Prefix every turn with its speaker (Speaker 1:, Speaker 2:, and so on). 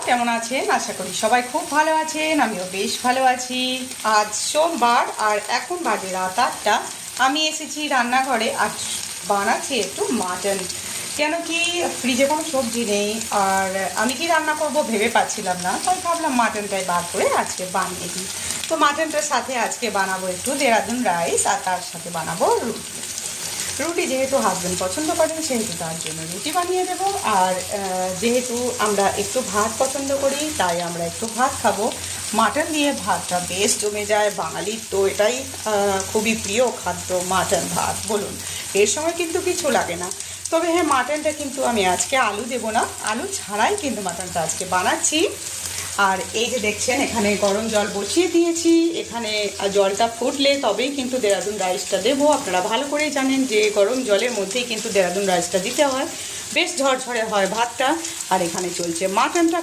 Speaker 1: কেমন আছেন? আশা করি সবাই খুব ভালো আছেন, আমিও বেশ ভালো আছি। আজ সোমবার আর এখন বাজে রাত 8টা। আমি এসেছি রান্নাঘরে আর বানাচ্ছি একটু মাটন। কেন কি ফ্রিজে কোনো সবজি নেই আর আমি কি রান্না করব ভেবে পাচ্ছিলাম না, তাই ভাবলাম মাটনটাই বার করে আজকে বানিয়ে দিই। তো মাটনটার সাথে আজকে বানাবো একটু দেরাদুন রাইস আর তার সাথে বানাবো রুটি। রুটি যেহেতু হাজব্যান্ড পছন্দ করেন সেহেতু তার জন্য রুটি বানিয়ে দেবো। আর যেহেতু আমরা একটু ভাত পছন্দ করি তাই আমরা একটু ভাত খাবো। মাটন দিয়ে ভাতটা বেশ জমে যায়, বাঙালির তো এটাই খুবই প্রিয় খাদ্য, মাটন ভাত বলুন। এর সময় কিন্তু কিছু লাগে না। তবে হ্যাঁ, মাটনটা কিন্তু আমি আজকে আলু দেবো না, আলু ছাড়াই কিন্তু মাটনটা আজকে বানাচ্ছি। আর এই যে দেখছেন এখানে গরম জল বসিয়ে দিয়েছি, এখানে জলটা ফুটলে তবেই কিন্তু দেরাদুন রাইসটা দেবো। আপনারা ভালো করেই জানেন যে গরম জলের মধ্যেই কিন্তু দেরাদুন রাইসটা দিতে হয়, বেশ ঝরঝরে হয় ভাতটা। আর এখানে চলছে মাটনটা।